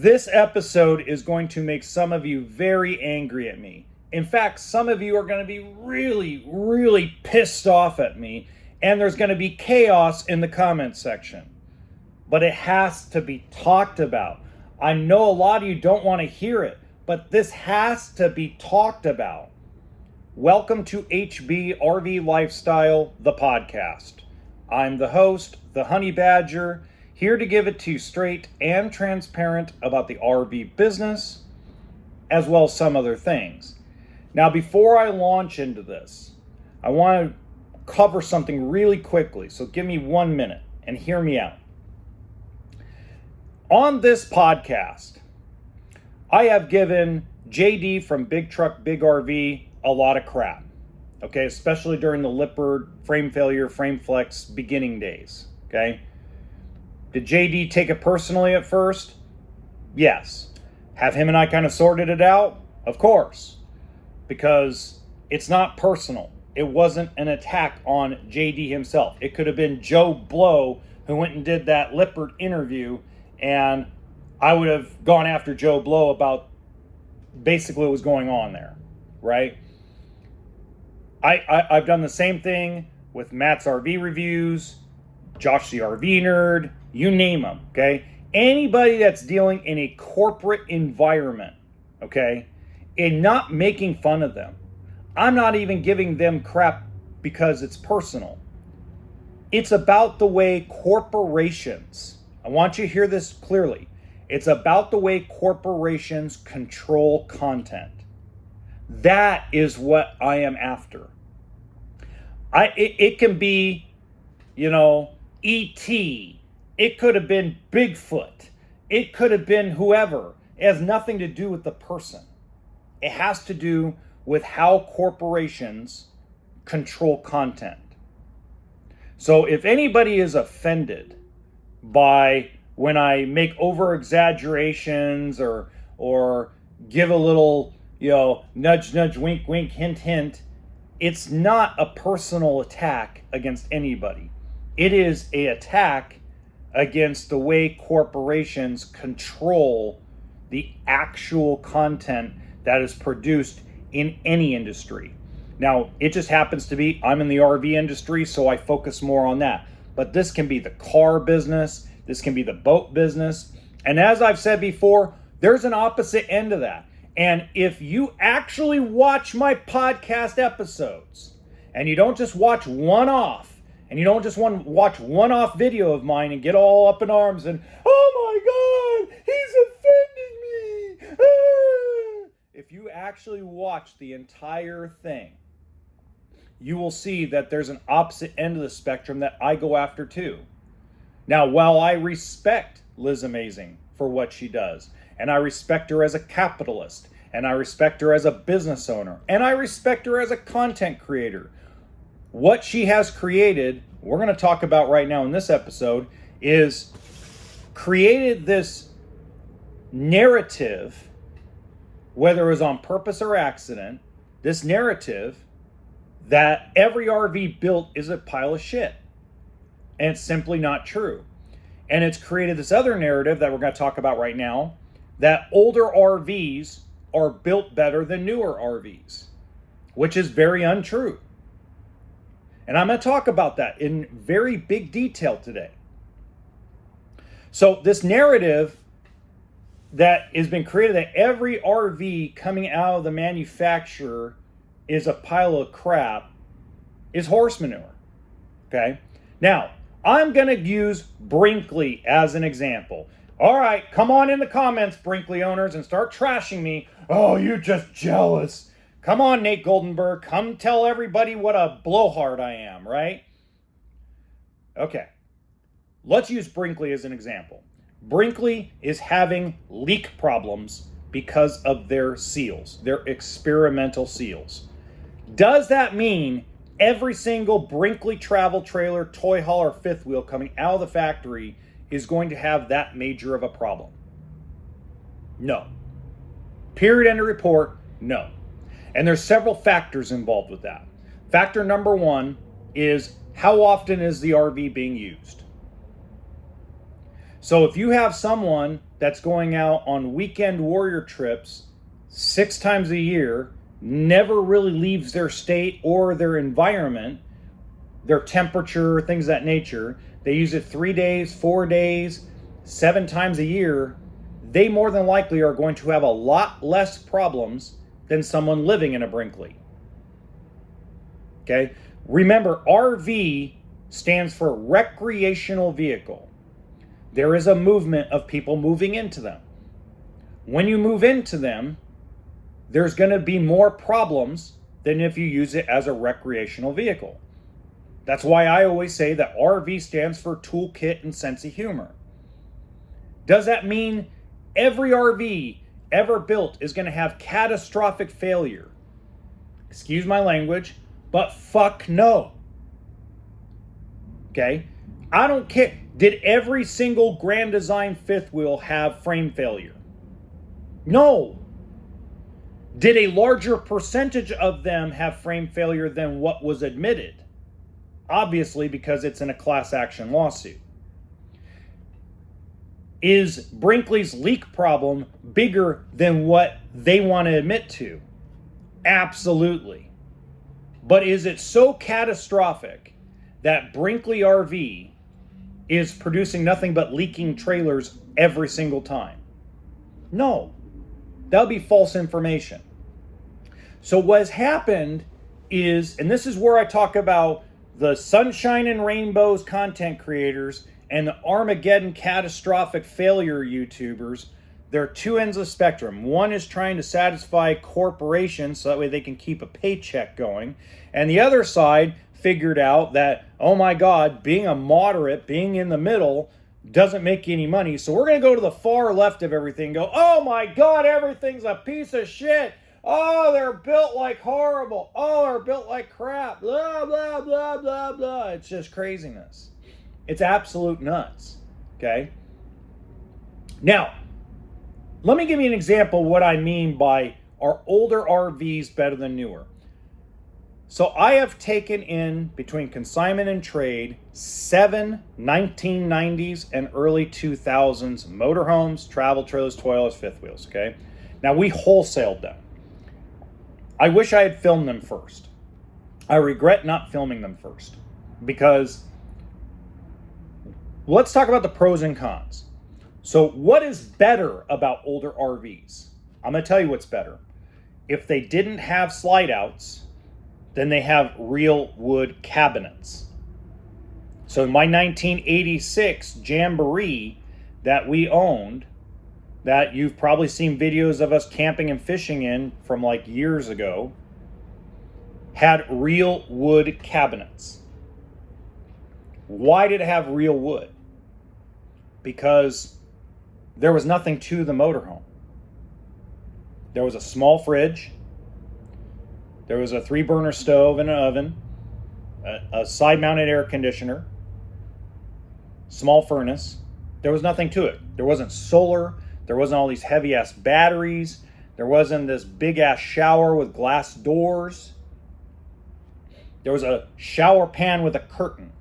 This episode is going to make some of you very angry at me. In fact, some of you are going to be really pissed off at me, and there's going to be chaos in the comments section. But it has to be talked about. I know a lot of you don't want to hear it, but this has to be talked about. Welcome to HBRV Lifestyle, the podcast. I'm the host, the Honey Badger, here to give it to you straight and transparent about the RV business, as well as some other things. Now, before I launch into this, I want to cover something really quickly, so give me 1 minute and hear me out. On this podcast, I have given JD from Big Truck, Big RV a lot of crap, okay, especially during the Lippert frame failure, frame flex beginning days, okay? Did JD take it personally at first? Yes. Have him and I kind of sorted it out? Of course. Because it's not personal. It wasn't an attack on JD himself. It could have been Joe Blow who went and did that Lippert interview, and I would have gone after Joe Blow about basically what was going on there, right? I've done the same thing with Matt's RV reviews, Josh the RV Nerd, you name them, okay? Anybody that's dealing in a corporate environment, okay, and not making fun of them. I'm not even giving them crap because it's personal. It's about the way corporations, I want you to hear this clearly, it's about the way corporations control content. That is what I am after. It can be, E.T., it could have been Bigfoot. It could have been whoever. It has nothing to do with the person. It has to do with how corporations control content. So if anybody is offended by when I make over exaggerations or give a little, nudge, nudge, wink, wink, hint, hint, it's not a personal attack against anybody. It is an attack against the way corporations control the actual content that is produced in any industry. Now, it just happens to be, I'm in the RV industry, so I focus more on that. But this can be the car business, this can be the boat business. And as I've said before, there's an opposite end of that. And if you actually watch my podcast episodes, and you don't just watch one-off, and you don't just want to watch one-off video of mine and get all up in arms and, oh my God, he's offending me. Ah! If you actually watch the entire thing, you will see that there's an opposite end of the spectrum that I go after too. Now, while I respect Liz Amazing for what she does, and I respect her as a capitalist, and I respect her as a business owner, and I respect her as a content creator, what she has created, we're going to talk about right now in this episode, is created this narrative, whether it was on purpose or accident, this narrative that every RV built is a pile of shit. And it's simply not true. And it's created this other narrative that we're going to talk about right now, that older RVs are built better than newer RVs, which is very untrue. And I'm going to talk about that in very big detail today. So this narrative that has been created that every RV coming out of the manufacturer is a pile of crap is horse manure. Okay? Now, I'm going to use Brinkley as an example. All right, come on in the comments, Brinkley owners, and start trashing me. Oh, you're just jealous. Come on, Nate Goldenberg. Come tell everybody what a blowhard I am, right? Okay. Let's use Brinkley as an example. Brinkley is having leak problems because of their seals, their experimental seals. Does that mean every single Brinkley travel trailer, toy haul, or fifth wheel coming out of the factory is going to have that major of a problem? No. Period, end of report, no. And there's several factors involved with that. Factor number one is how often is the RV being used? So if you have someone that's going out on weekend warrior trips 6 times a year, never really leaves their state or their environment, their temperature, things of that nature. They use it 3 days, 4 days, 7 times a year. They more than likely are going to have a lot less problems than someone living in a Brinkley. Okay? Remember, RV stands for recreational vehicle. There is a movement of people moving into them. When you move into them, there's going to be more problems than if you use it as a recreational vehicle. That's why I always say that RV stands for toolkit and sense of humor. Does that mean every RV ever built is going to have catastrophic failure? Excuse my language, but fuck no. Okay? I don't care. Did every single Grand Design fifth wheel have frame failure? No. Did a larger percentage of them have frame failure than what was admitted? Obviously, because it's in a class action lawsuit. Is Brinkley's leak problem bigger than what they want to admit to? Absolutely. But is it so catastrophic that Brinkley RV is producing nothing but leaking trailers every single time? No. That would be false information. So what has happened is, and this is where I talk about the sunshine and rainbows content creators and the Armageddon catastrophic failure YouTubers. There are two ends of the spectrum. One is trying to satisfy corporations so that way they can keep a paycheck going. And the other side figured out that, oh my God, being a moderate, being in the middle doesn't make you any money. So we're going to go to the far left of everything and go, oh my God, everything's a piece of shit. Oh, they're built like horrible. Oh, they're built like crap. Blah, blah, blah, blah, blah. It's just craziness. It's absolute nuts. Okay? Now, let me give you an example of what I mean by are older RVs better than newer. So I have taken in, between consignment and trade, 7 1990s and early 2000s motorhomes, travel trailers, toilets, fifth wheels, okay? Now, we wholesaled them. I wish I had filmed them first. I regret not filming them first because let's talk about the pros and cons. So what is better about older RVs? I'm going to tell you what's better. If they didn't have slide outs, then they have real wood cabinets. So my 1986 Jamboree that we owned, that you've probably seen videos of us camping and fishing in from like years ago, had real wood cabinets. Why did it have real wood? Because there was nothing to the motorhome. There was a small fridge. There was a 3-burner stove and an oven, a side-mounted air conditioner, small furnace. There was nothing to it. There wasn't solar. There wasn't all these heavy-ass batteries. There wasn't this big-ass shower with glass doors. There was a shower pan with a curtain.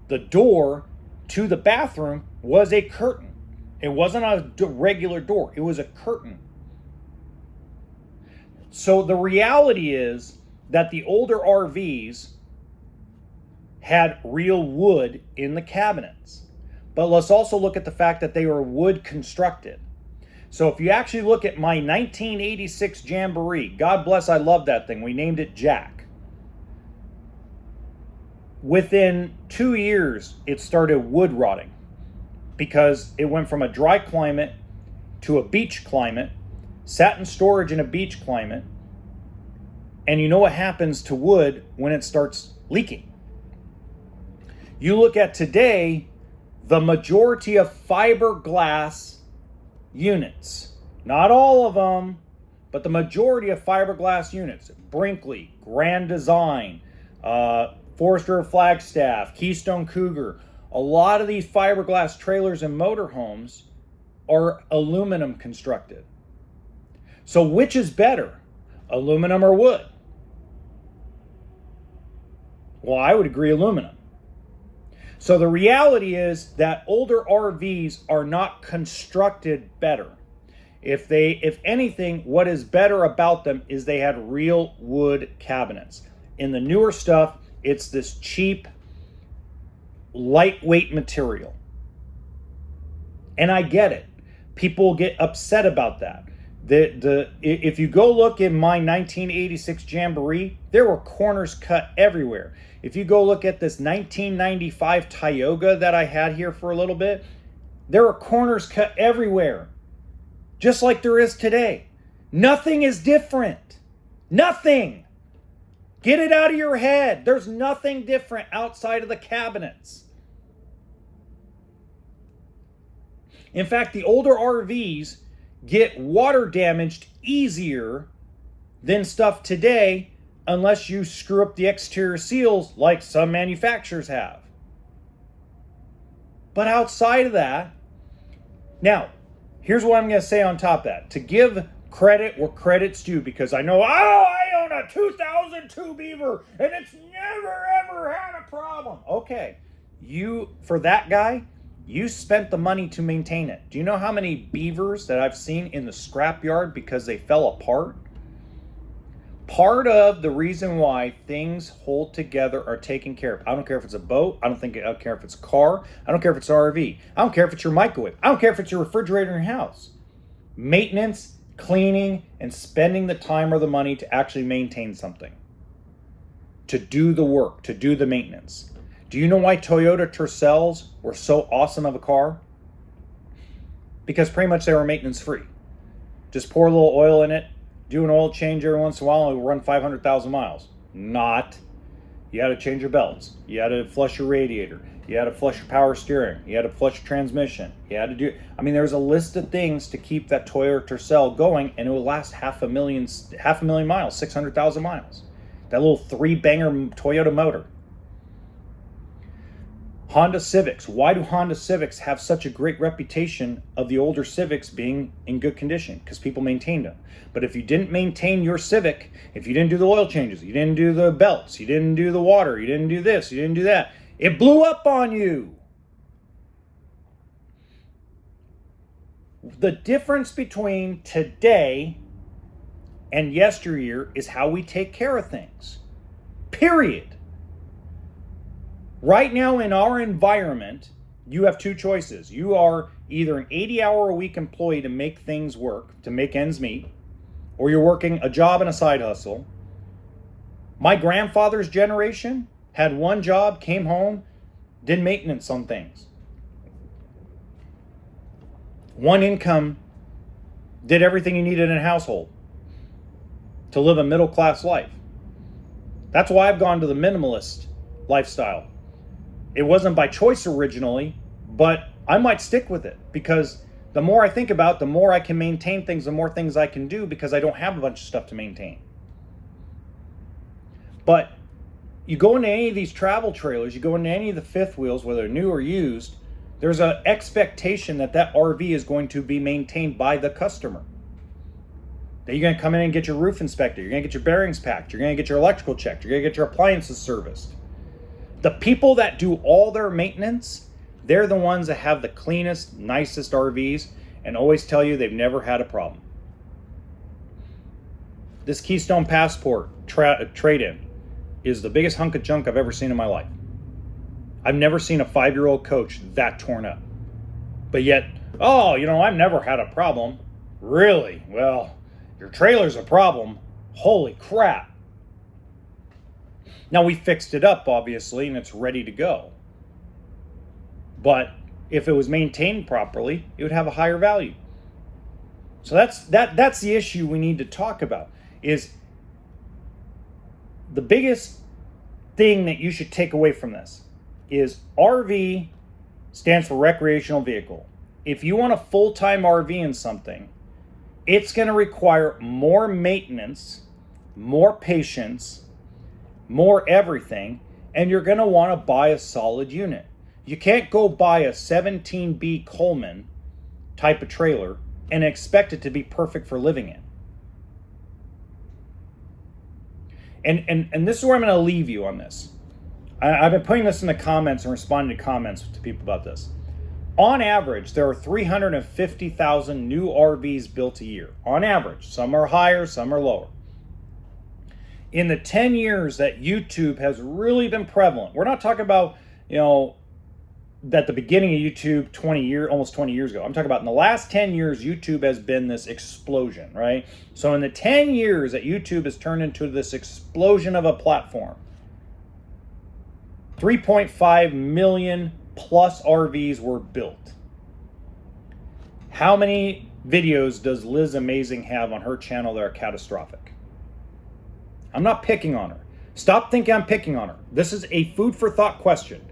The door to the bathroom was a curtain. It wasn't a regular door. It was a curtain. So the reality is that the older RVs had real wood in the cabinets. But let's also look at the fact that they were wood constructed. So if you actually look at my 1986 Jamboree, God bless, I love that thing. We named it Jack. Within 2 years, it started wood rotting because it went from a dry climate to a beach climate, sat in storage in a beach climate, and you know what happens to wood when it starts leaking. You look at today, the majority of fiberglass units, not all of them, but the majority of fiberglass units, Brinkley, Grand Design, Forester Flagstaff, Keystone Cougar, a lot of these fiberglass trailers and motorhomes are aluminum constructed. So which is better, aluminum or wood? Well, I would agree aluminum. So the reality is that older RVs are not constructed better. If anything, what is better about them is they had real wood cabinets. In the newer stuff, it's this cheap, lightweight material. And I get it. People get upset about that. If you go look in my 1986 Jamboree, there were corners cut everywhere. If you go look at this 1995 Tioga that I had here for a little bit, there were corners cut everywhere. Just like there is today. Nothing is different. Nothing. Get it out of your head. There's nothing different outside of the cabinets. In fact, the older RVs get water damaged easier than stuff today unless you screw up the exterior seals like some manufacturers have. But outside of that, now, here's what I'm going to say on top of that. To give credit where credit's due, because I know, I own a 2002 Beaver and it's never ever had a problem. Okay, for that guy, you spent the money to maintain it. Do you know how many Beavers that I've seen in the scrapyard because they fell apart? Part of the reason why things hold together are taken care of. I don't care if it's a boat. I don't care if it's a car. I don't care if it's an RV. I don't care if it's your microwave. I don't care if it's your refrigerator in your house. Maintenance, cleaning, and spending the time or the money to actually maintain something. To do the work, to do the maintenance. Do you know why Toyota Tercels were so awesome of a car? Because pretty much they were maintenance free. Just pour a little oil in it, do an oil change every once in a while, and it will run 500,000 miles. Not. You had to change your belts. You had to flush your radiator. You had to flush your power steering. You had to flush your transmission. You had to do, there's a list of things to keep that Toyota Tercel going, and it will last half a million miles, 600,000 miles. That little 3-banger Toyota motor. Honda Civics. Why do Honda Civics have such a great reputation of the older Civics being in good condition? Because people maintained them. But if you didn't maintain your Civic, if you didn't do the oil changes, you didn't do the belts, you didn't do the water, you didn't do this, you didn't do that, it blew up on you. The difference between today and yesteryear is how we take care of things. Period. Right now in our environment, you have two choices. You are either an 80-hour-a-week employee to make things work, to make ends meet, or you're working a job and a side hustle. My grandfather's generation had one job, came home, did maintenance on things. One income, did everything you needed in a household to live a middle-class life. That's why I've gone to the minimalist lifestyle. It wasn't by choice originally, but I might stick with it because the more I think about it, the more I can maintain things, the more things I can do because I don't have a bunch of stuff to maintain. But you go into any of these travel trailers, you go into any of the fifth wheels, whether new or used, there's an expectation that that RV is going to be maintained by the customer. That you're going to come in and get your roof inspected, you're going to get your bearings packed, you're going to get your electrical checked, you're going to get your appliances serviced. The people that do all their maintenance, they're the ones that have the cleanest, nicest RVs and always tell you they've never had a problem. This Keystone Passport trade-in is the biggest hunk of junk I've ever seen in my life. I've never seen a 5-year-old coach that torn up. But yet, I've never had a problem. Really? Well, your trailer's a problem. Holy crap. Now, we fixed it up, obviously, and it's ready to go. But if it was maintained properly, it would have a higher value. So that's the issue we need to talk about. Is the biggest thing that you should take away from this is RV stands for recreational vehicle. If you want a full-time RV in something, it's going to require more maintenance, more patience, more everything, and you're going to want to buy a solid unit. You can't go buy a 17B Coleman type of trailer and expect it to be perfect for living in. And this is where I'm going to leave you on this. I've been putting this in the comments and responding to comments to people about this. On average, there are 350,000 new RVs built a year. On average. Some are higher, some are lower. In the 10 years that YouTube has really been prevalent, we're not talking about, at the beginning of YouTube almost 20 years ago. I'm talking about in the last 10 years, YouTube has been this explosion, right? So in the 10 years that YouTube has turned into this explosion of a platform, 3.5 million plus RVs were built. How many videos does Liz Amazing have on her channel that are catastrophic? I'm not picking on her. Stop thinking I'm picking on her. This is a food for thought question.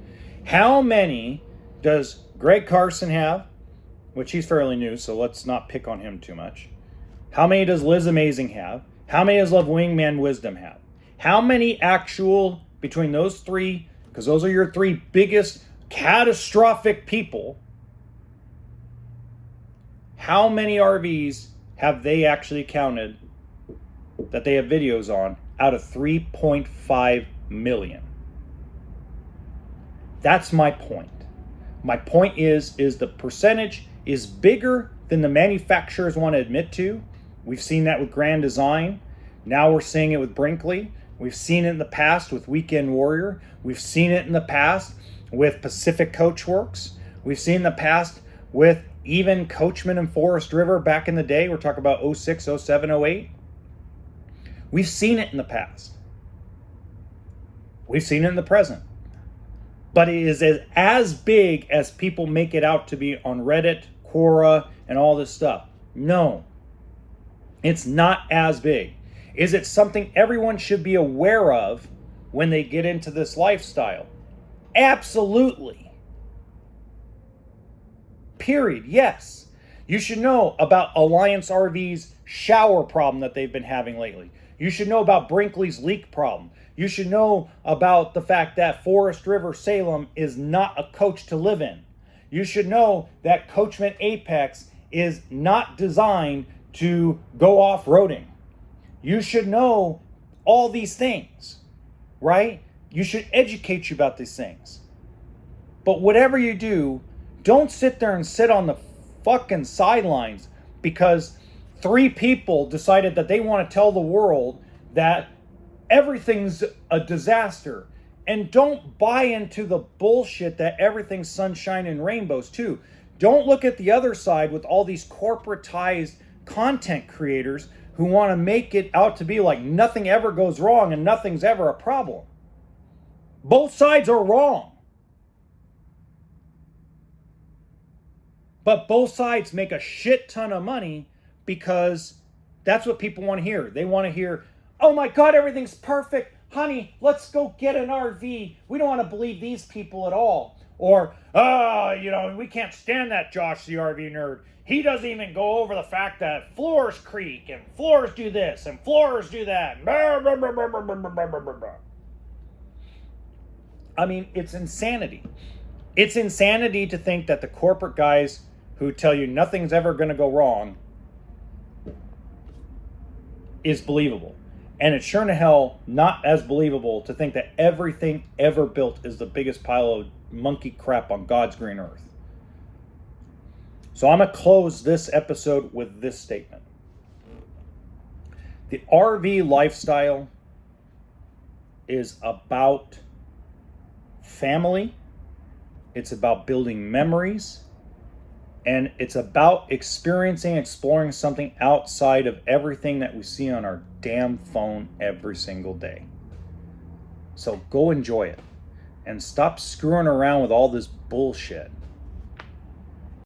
How many does Greg Carson have? Which he's fairly new, so let's not pick on him too much. How many does Liz Amazing have? How many does Love Wingman Wisdom have? How many actual, between those three, because those are your three biggest catastrophic people, how many RVs have they actually counted that they have videos on out of 3.5 million? That's my point. My point is the percentage is bigger than the manufacturers want to admit to. We've seen that with Grand Design. Now we're seeing it with Brinkley. We've seen it in the past with Weekend Warrior. We've seen it in the past with Pacific Coachworks. We've seen in the past with even Coachman and Forest River back in the day. We're talking about 06, 07, 08. We've seen it in the past. We've seen it in the present. But it is as big as people make it out to be on Reddit, Quora, and all this stuff. No, it's not as big. Is it something everyone should be aware of when they get into this lifestyle? Absolutely. Period. Yes. You should know about Alliance RV's shower problem that they've been having lately. You should know about Brinkley's leak problem. You should know about the fact that Forest River Salem is not a coach to live in. You should know that Coachman Apex is not designed to go off-roading. You should know all these things, right? You should educate you about these things. But whatever you do, don't sit there and sit on the fucking sidelines because 3 people decided that they want to tell the world that everything's a disaster. And don't buy into the bullshit that everything's sunshine and rainbows too. Don't look at the other side with all these corporatized content creators who want to make it out to be like nothing ever goes wrong and nothing's ever a problem. Both sides are wrong. But both sides make a shit ton of money because that's what people want to hear. They want to hear, oh my God, everything's perfect. Honey, let's go get an RV. We don't want to believe these people at all. Or, we can't stand that Josh the RV nerd. He doesn't even go over the fact that floors creak and floors do this and floors do that. I mean, it's insanity. It's insanity to think that the corporate guys who tell you nothing's ever going to go wrong is believable. And it's sure in hell not as believable to think that everything ever built is the biggest pile of monkey crap on God's green earth. So I'm going to close this episode with this statement. The RV lifestyle is about family. It's about building memories. And it's about experiencing, exploring something outside of everything that we see on our damn phone every single day. So go enjoy it. And stop screwing around with all this bullshit.